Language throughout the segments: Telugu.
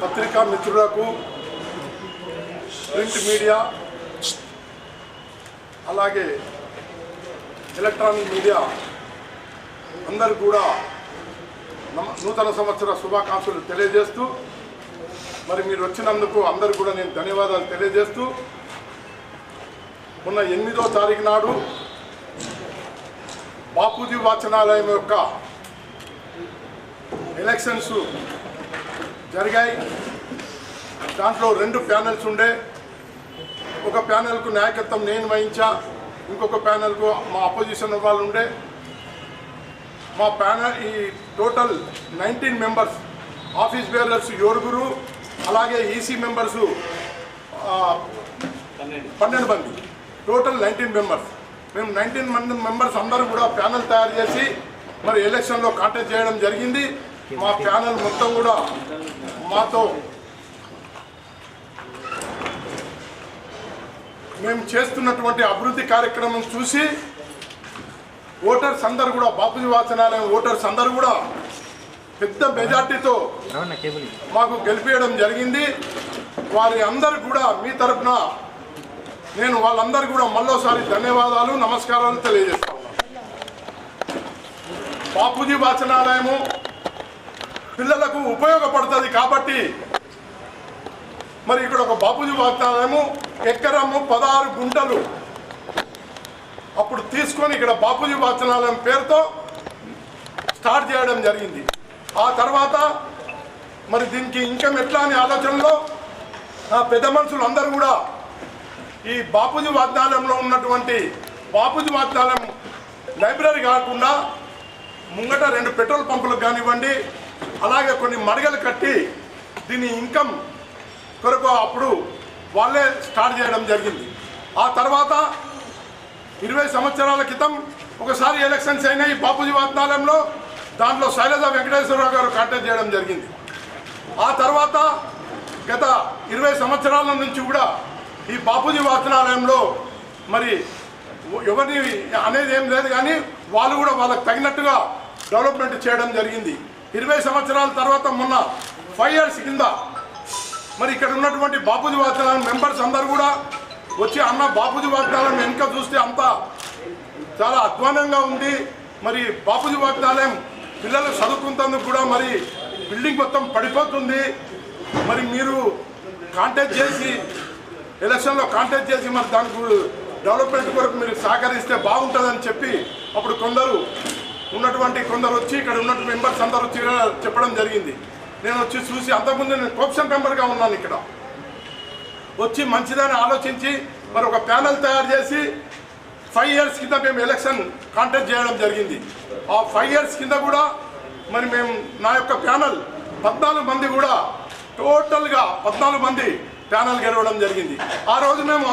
పత్రికా మిత్రులకు, ప్రింట్ మీడియా, అలాగే ఎలక్ట్రానిక్ మీడియా అందరూ కూడా నూతన సంవత్సర శుభాకాంక్షలు తెలియజేస్తూ, మరి మీరు వచ్చినందుకు అందరూ కూడా నేను ధన్యవాదాలు తెలియజేస్తూ, మొన్న 8వ తారీఖు నాడు బాపూజీ వాచనాలయం యొక్క ఎలక్షన్స్ జరిగాయి. దాంట్లో 2 ప్యానెల్స్ ఉండే. ఒక ప్యానెల్కు నాయకత్వం నేను వహించా, ఇంకొక ప్యానెల్కు మా అపోజిషన్ వాళ్ళు ఉండే. మా ప్యానెల్ ఈ టోటల్ 19 మెంబర్స్, ఆఫీస్ బేరర్స్ 7, అలాగే ఈసీ మెంబర్స్ 12 మంది, టోటల్ 19 మెంబర్స్. మేము 19 మెంబర్స్ అందరూ కూడా ప్యానెల్ తయారు చేసి మరి ఎలక్షన్లో కాంటెస్ట్ చేయడం జరిగింది. మా ప్యానెల్ మొత్తం కూడా మాతో మేము చేస్తున్నటువంటి అభివృద్ధి కార్యక్రమం చూసి ఓటర్స్ అందరూ కూడా, బాపూజీ వాచనాలయం ఓటర్స్ అందరూ కూడా పెద్ద మెజార్టీతో మాకు గెలిపించడం జరిగింది. వారి అందరూ కూడా మీ తరఫున నేను వాళ్ళందరూ కూడా మళ్ళోసారి ధన్యవాదాలు, నమస్కారాలు తెలియజేస్తా ఉన్నాను. బాపూజీ వాచనాలయము పిల్లలకు ఉపయోగపడుతుంది కాబట్టి మరి ఇక్కడ ఒక బాపూజీ వాచనాలయము ఎకరము 16 గుంటలు అప్పుడు తీసుకొని ఇక్కడ బాపూజీ వాచనాలయం పేరుతో స్టార్ట్ చేయడం జరిగింది. ఆ తర్వాత మరి దీనికి ఇన్కమ్ ఎట్లా అనే ఆలోచనలో పెద్ద మనుషులు అందరూ కూడా ఈ బాపూజీ వాచనాలయంలో ఉన్నటువంటి బాపూజీ వాచనాలయం లైబ్రరీ కాకుండా ముంగట 2 పెట్రోల్ పంపులకు కానివ్వండి, అలాగే కొన్ని మడగలు కట్టి దీని ఇన్కమ్ కొరకు అప్పుడు వాళ్ళే స్టార్ట్ చేయడం జరిగింది. ఆ తర్వాత 20 సంవత్సరాల క్రితం ఒకసారి ఎలక్షన్స్ అయినాయి బాపూజీ వాచనాలయంలో. దాంట్లో శైలజ వెంకటేశ్వరరావు గారు కాంటాక్ట్ చేయడం జరిగింది. ఆ తర్వాత గత 20 సంవత్సరాల నుంచి కూడా ఈ బాపూజీ వాచనాలయంలో మరి ఎవరిని అనేది ఏం లేదు, కానీ వాళ్ళు కూడా వాళ్ళకి తగినట్టుగా డెవలప్మెంట్ చేయడం జరిగింది. 20 సంవత్సరాల తర్వాత మొన్న 5 ఇయర్స్ కింద మరి ఇక్కడ ఉన్నటువంటి బాపూజీ వాచనాలయం మెంబర్స్ అందరూ కూడా వచ్చి అన్న బాపూజీ వాచనాలయం వెనుక చూస్తే అంతా చాలా అధ్వానంగా ఉంది, మరి బాపూజీ వాచనాలయం పిల్లలు చదువుకుంటందుకు కూడా మరి బిల్డింగ్ మొత్తం పడిపోతుంది, మరి మీరు కాంటాక్ట్ చేసి ఎలక్షన్లో కాంటాక్ట్ చేసి మరి దానికి డెవలప్మెంట్ కొరకు మీరు సహకరిస్తే బాగుంటుందని చెప్పి అప్పుడు కొందరు వచ్చి ఇక్కడ ఉన్నటువంటి మెంబర్స్ అందరూ వచ్చి చెప్పడం జరిగింది. నేను వచ్చి చూసి, అంతకుముందు నేను కోఆప్షన్ మెంబర్గా ఉన్నాను, ఇక్కడ వచ్చి మంచిదని ఆలోచించి మరి ఒక ప్యానెల్ తయారు చేసి 5 ఇయర్స్ కింద మేము ఎలక్షన్ కాంటాక్ట్ చేయడం జరిగింది. ఆ 5 ఇయర్స్ కింద కూడా మరి మేము నా యొక్క ప్యానెల్ 14 మంది కూడా టోటల్గా 14 మంది ప్యానెల్ గెలవడం జరిగింది. ఆ రోజు మేము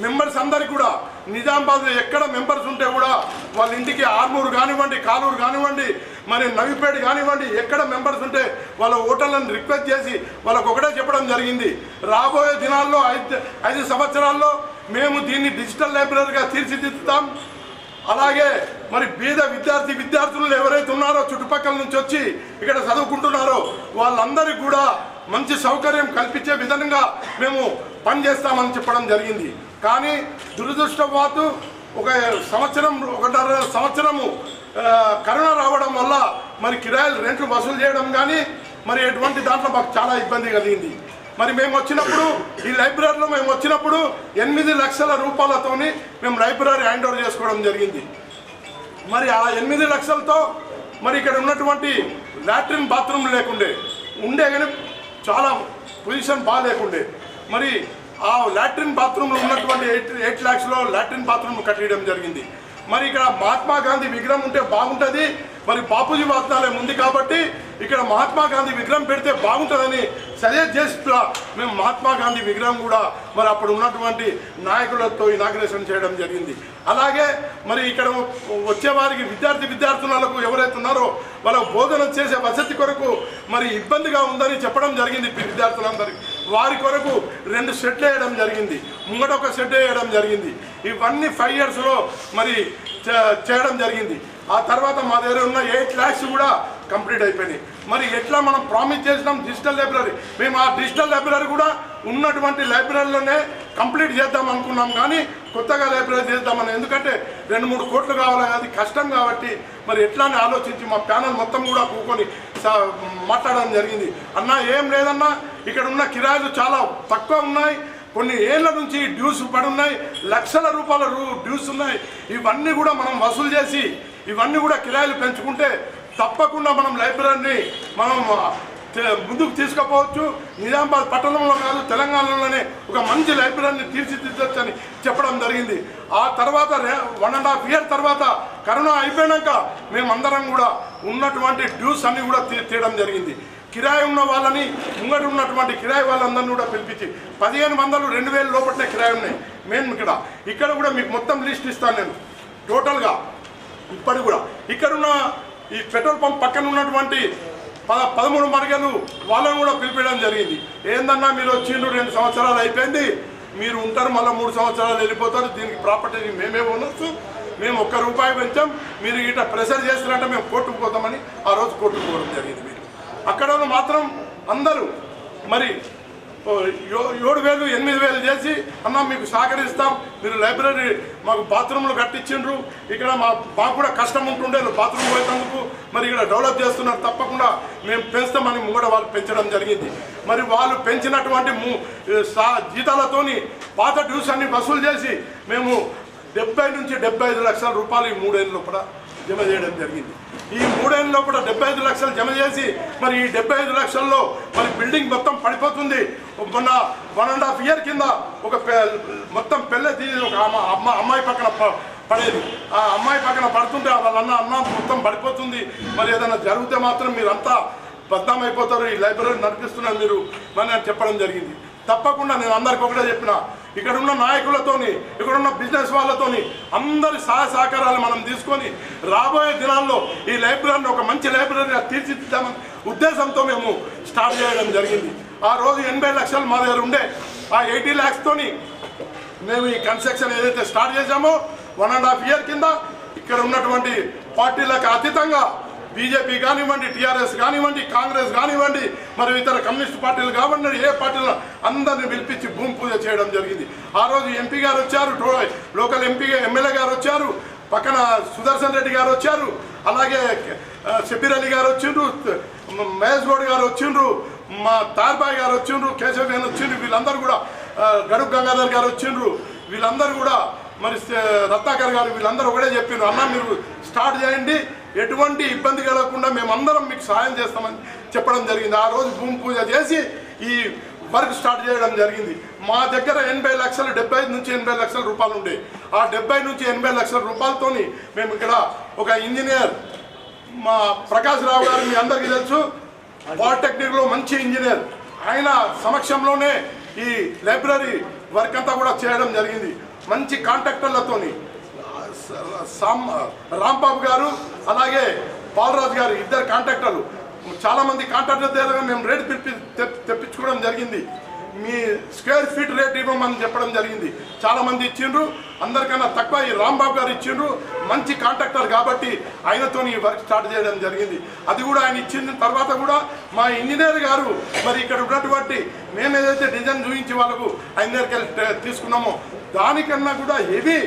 మెంబర్స్ అందరికీ కూడా నిజామాబాద్లో ఎక్కడ మెంబర్స్ ఉంటే కూడా వాళ్ళ ఇంటికి ఆర్మూరు కానివ్వండి, కాలూరు కానివ్వండి, మరి నవిపేట కానివ్వండి, ఎక్కడ మెంబర్స్ ఉంటే వాళ్ళ ఓటర్లను రిక్వెస్ట్ చేసి వాళ్ళకు ఒకటే చెప్పడం జరిగింది, రాబోయే దినాల్లో 5 సంవత్సరాల్లో మేము దీన్ని డిజిటల్ లైబ్రరీగా తీర్చిదిద్దుతాం. అలాగే మరి బీద విద్యార్థులు ఎవరైతే ఉన్నారో చుట్టుపక్కల నుంచి వచ్చి ఇక్కడ చదువుకుంటున్నారో వాళ్ళందరికీ కూడా మంచి సౌకర్యం కల్పించే విధంగా మేము పనిచేస్తామని చెప్పడం జరిగింది. కానీ దురదృష్టవశాత్తు 1.5 సంవత్సరము కరోనా రావడం వల్ల మరి కిరాయిలు రెంట్లు వసూలు చేయడం కానీ మరి ఎటువంటి దాంట్లో మాకు చాలా ఇబ్బంది కలిగింది. మరి మేము వచ్చినప్పుడు ఈ లైబ్రరీలో 8 లక్షల రూపాయలతోని మేము లైబ్రరీ హ్యాండ్ ఓవర్ చేసుకోవడం జరిగింది. మరి ఆ 8 లక్షలతో మరి ఇక్కడ ఉన్నటువంటి లాట్రిన్ బాత్రూమ్ లేకుండే కానీ చాలా పొజిషన్ బాగాలేకుండే, మరి ఆ లాట్రిన్ బాత్రూమ్లో ఉన్నటువంటి 8 లక్షలో లాట్రిన్ బాత్రూమ్ కట్టడం జరిగింది. మరి ఇక్కడ మహాత్మా గాంధీ విగ్రహం ఉంటే బాగుంటుంది, మరి బాపూజీ వాచనాలయం ఉంది కాబట్టి ఇక్కడ మహాత్మా గాంధీ విగ్రహం పెడితే బాగుంటుందని సజెస్ట్ చేసి మేము మహాత్మా గాంధీ విగ్రహం కూడా మరి అప్పుడు ఉన్నటువంటి నాయకులతో ఇనాగ్రేషన్ చేయడం జరిగింది. అలాగే మరి ఇక్కడ వచ్చేవారికి విద్యార్థులకు ఎవరైతే ఉన్నారో వాళ్ళకు భోజనం చేసే వసతి కొరకు మరి ఇబ్బందిగా ఉందని చెప్పడం జరిగింది విద్యార్థులందరికీ. వారి కొరకు 2 షెడ్లు వేయడం జరిగింది, ముంగట ఒక షెడ్ వేయడం జరిగింది. ఇవన్నీ 5 ఇయర్స్లో మరి చేయడం జరిగింది. ఆ తర్వాత మా దగ్గర ఉన్న 8 lakhs కూడా కంప్లీట్ అయిపోయినాయి. మరి ఎట్లా మనం ప్రామిస్ చేసినాం డిజిటల్ లైబ్రరీ, మేము ఆ డిజిటల్ లైబ్రరీ కూడా ఉన్నటువంటి లైబ్రరీలోనే కంప్లీట్ చేద్దాం అనుకున్నాం, కానీ కొత్తగా లైబ్రరీ చేద్దామని, ఎందుకంటే 2-3 కోట్లు కావాలి, అది కష్టం కాబట్టి మరి ఎట్లా అని ఆలోచించి మా ప్యానల్ మొత్తం కూడా కూకొని మాట్లాడడం జరిగింది. అన్న ఏం లేదన్నా, ఇక్కడ ఉన్న కిరాయిలు చాలా తక్కువ ఉన్నాయి, కొన్ని ఏళ్ల నుంచి డ్యూస్ పడి ఉన్నాయి, లక్షల రూపాయల డ్యూస్ ఉన్నాయి. ఇవన్నీ కూడా మనం వసూలు చేసి ఇవన్నీ కూడా కిరాయిలు పెంచుకుంటే తప్పకుండా మనం లైబ్రరీని మనం ముందుకు తీసుకుపోవచ్చు. నిజామాబాద్ పట్టణంలో కాదు, తెలంగాణలోనే ఒక మంచి లైబ్రరీని తీర్చిదిద్దొచ్చు అని చెప్పడం జరిగింది. ఆ తర్వాత 1.5 year తర్వాత కరోనా అయిపోయాక మేమందరం కూడా ఉన్నటువంటి డ్యూస్ అన్నీ కూడా తీయడం జరిగింది. కిరాయి ఉన్న వాళ్ళని, ముంగట ఉన్నటువంటి కిరాయి వాళ్ళందరినీ కూడా పిలిపించి 1500 2000 లోపలనే కిరాయి ఉన్నాయి. మేము ఇక్కడ కూడా మీకు మొత్తం లిస్ట్ ఇస్తాను నేను టోటల్గా. ఇప్పటికి కూడా ఇక్కడున్న ఈ పెట్రోల్ పంప్ పక్కన ఉన్నటువంటి 13 మరిగలు వాళ్ళని కూడా పిలిపించడం జరిగింది. ఏందన్నా మీరు వచ్చిండ్రు 2 సంవత్సరాలు అయిపోయింది, మీరు ఉంటారు, మళ్ళీ 3 సంవత్సరాలు వెళ్ళిపోతారు, దీనికి ప్రాపర్టీ మేమే ఉండొచ్చు, మేము ₹1 పెంచాం, మీరు ఇట్లా ప్రెషర్ చేస్తారంటే మేము కోర్టుకు పోతామని ఆ రోజు కోర్టుకు పోవడం జరిగింది. మీరు అక్కడ మాత్రం అందరూ మరి 7,000 8,000 చేసి అన్న మీకు సహకరిస్తాం, మీరు లైబ్రరీ మాకు బాత్రూమ్లు కట్టించిండ్రు, ఇక్కడ మాకు కూడా కష్టం ఉంటుండే బాత్రూమ్ పోయేందుకు, మరి ఇక్కడ డెవలప్ చేస్తున్నారు, తప్పకుండా మేము పెంచుతామని కూడా వాళ్ళు పెంచడం జరిగింది. మరి వాళ్ళు పెంచినటువంటి జీతాలతోని పాత డ్యూస్ అన్ని వసూలు చేసి మేము 70 నుంచి 75 లక్షల రూపాయలు ఈ 3 ఏళ్ళ లోపల జమ చేయడం జరిగింది. ఈ 3 ఏళ్ళ లోపల 75 లక్షలు జమ చేసి మరి ఈ 75 లక్షల్లో మరి బిల్డింగ్ మొత్తం పడిపోతుంది. మొన్న 1.5 year కింద ఒక మొత్తం పెళ్ళి తీసి ఒక అమ్మాయి పక్కన పడేది, ఆ అమ్మాయి పక్కన పడుతుంటే వాళ్ళ అన్న మొత్తం పడిపోతుంది, మరి ఏదైనా జరిగితే మాత్రం మీరంతా బద్నాం అయిపోతారు, ఈ లైబ్రరీ నడిపిస్తున్నారు మీరు అని చెప్పడం జరిగింది. తప్పకుండా నేను అందరికి ఒకటే చెప్పిన, ఇక్కడున్న నాయకులతోని, ఇక్కడున్న బిజినెస్ వాళ్ళతోని అందరి సహాయ సహకారాలు మనం తీసుకొని రాబోయే దినాల్లో ఈ లైబ్రరీని ఒక మంచి లైబ్రరీగా తీర్చిదిద్దామని ఉద్దేశంతో మేము స్టార్ట్ చేయడం జరిగింది. ఆ రోజు 80 లక్షలు మా దగ్గర ఉండే, ఆ 80 lakhs మేము ఈ కన్స్ట్రక్షన్ ఏదైతే స్టార్ట్ చేశామో 1.5 year కింద ఇక్కడ ఉన్నటువంటి పార్టీలకు అతీతంగా బీజేపీ కానివ్వండి, టీఆర్ఎస్ కానివ్వండి, కాంగ్రెస్ కానివ్వండి, మరి ఇతర కమ్యూనిస్ట్ పార్టీలు కానివ్వండి, ఏ పార్టీలు అందరినీ పిలిపించి భూమి పూజ చేయడం జరిగింది. ఆ రోజు ఎంపీ గారు వచ్చారు, లోకల్ ఎమ్మెల్యే గారు వచ్చారు, పక్కన సుదర్శన్ రెడ్డి గారు వచ్చారు, అలాగే షబీర్ అలీ గారు వచ్చిండ్రు, మహేష్ గౌడ్ గారు వచ్చిండ్రు, మా తార్బాయ్ గారు వచ్చిండ్రు, కేశవ్ గారు వచ్చిండ్రు, వీళ్ళందరూ కూడా గడుపు గంగాధర్ గారు వచ్చిండ్రు, వీళ్ళందరూ కూడా మరి రత్నాకర్ గారు, వీళ్ళందరూ ఒకటే చెప్పిండ్రు, అన్న మీరు స్టార్ట్ చేయండి, ఎటువంటి ఇబ్బంది కలగకుండా మేమందరం మీకు సహాయం చేస్తామని చెప్పడం జరిగింది. ఆ రోజు భూమి పూజ చేసి ఈ వర్క్ స్టార్ట్ చేయడం జరిగింది. మా దగ్గర 80 లక్షలు 75 నుంచి 80 లక్షల రూపాయలు ఉండే, ఆ 70 నుంచి 80 లక్షల రూపాయలతో మేము ఇక్కడ ఒక ఇంజనీర్ మా ప్రకాష్ రావు గారు మీ అందరికీ తెలుసు, పాలిటెక్నిక్లో మంచి ఇంజనీర్, ఆయన సమక్షంలోనే ఈ లైబ్రరీ వర్క్ అంతా కూడా చేయడం జరిగింది. మంచి కాంట్రాక్టర్లతోని రాంబాబు గారు అలాగే బాలరాజు గారు, 2 కాంట్రాక్టర్లు, చాలామంది కాంట్రాక్టర్ దగ్గర మేము రేట్ తెప్పించుకోవడం జరిగింది. మీ స్క్వేర్ ఫీట్ రేట్ ఇవ్వమని చెప్పడం జరిగింది. చాలామంది ఇచ్చిండ్రు, అందరికన్నా తక్కువ ఈ రాంబాబు గారు ఇచ్చిండ్రు, మంచి కాంట్రాక్టర్ కాబట్టి ఆయనతో ఈ వర్క్ స్టార్ట్ చేయడం జరిగింది. అది కూడా ఆయన ఇచ్చిన తర్వాత కూడా మా ఇంజనీర్ గారు మరి ఇక్కడ ఉన్నటువంటి మేము ఏదైతే డిజైన్ చూపించి వాళ్ళకు ఆయన దగ్గరికి తీసుకున్నామో దానికన్నా కూడా హెవీ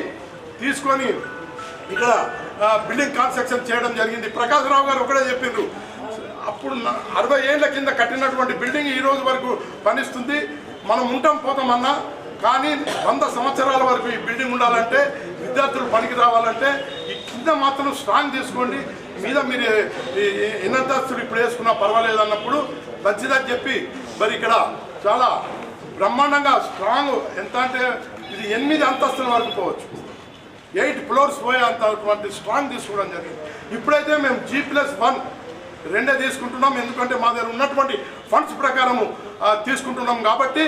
తీసుకొని ఇక్కడ బిల్డింగ్ కన్స్ట్రక్షన్ చేయడం జరిగింది. ప్రకాష్ రావు గారు ఒకటే చెప్పిండ్రు, అప్పుడు 60 ఏళ్ల కింద కట్టినటువంటి బిల్డింగ్ ఈ రోజు వరకు పనిస్తుంది, మనం ఉంటాం పోతామన్నా, కానీ 100 సంవత్సరాల వరకు ఈ బిల్డింగ్ ఉండాలంటే, విద్యార్థులు పనికి రావాలంటే ఈ కింద మాత్రం స్ట్రాంగ్ తీసుకోండి, మీద మీరు ఎన్నంతస్తులు ఇప్పుడు వేసుకున్నా పర్వాలేదు అన్నప్పుడు మంచిదని చెప్పి మరి ఇక్కడ చాలా బ్రహ్మాండంగా స్ట్రాంగ్, ఎంత అంటే ఇది 8 అంతస్తుల వరకు పోవచ్చు, 8 floors పోయే అంతటువంటి స్ట్రాంగ్ తీసుకోవడం జరిగింది. ఇప్పుడైతే మేము G+1 2 తీసుకుంటున్నాం, ఎందుకంటే మా దగ్గర ఉన్నటువంటి ఫండ్స్ ప్రకారము తీసుకుంటున్నాం కాబట్టి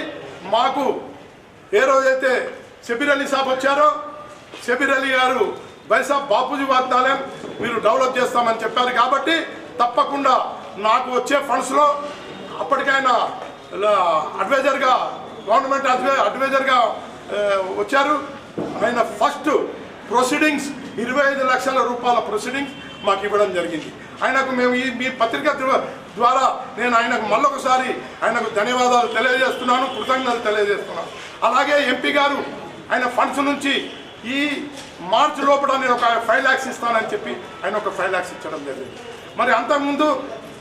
మాకు ఏ రోజైతే షబీర్ అలీ సాబ్ వచ్చారో షబీర్ అలీ గారు బైసాబ్ బాపూజీ వాగ్దానం మీరు డెవలప్ చేస్తామని చెప్పారు కాబట్టి తప్పకుండా నాకు వచ్చే ఫండ్స్లో అప్పటికైనా అడ్వైజర్గా గవర్నమెంట్ అడ్వైజర్గా వచ్చారు. ఆయన ఫస్ట్ ప్రొసీడింగ్స్ 25 లక్షల రూపాయల ప్రొసీడింగ్స్ మాకు ఇవ్వడం జరిగింది. ఆయనకు మేము మీ పత్రిక ద్వారా నేను ఆయనకు మళ్ళొకసారి ఆయనకు ధన్యవాదాలు తెలియజేస్తున్నాను, కృతజ్ఞతలు తెలియజేస్తున్నాను. అలాగే ఎంపీ గారు ఆయన ఫండ్స్ నుంచి ఈ మార్చి లోపల నేను ఒక 5 lakhs ఇస్తానని చెప్పి ఆయన ఒక 5 lakhs ఇచ్చడం జరిగింది. మరి అంతకుముందు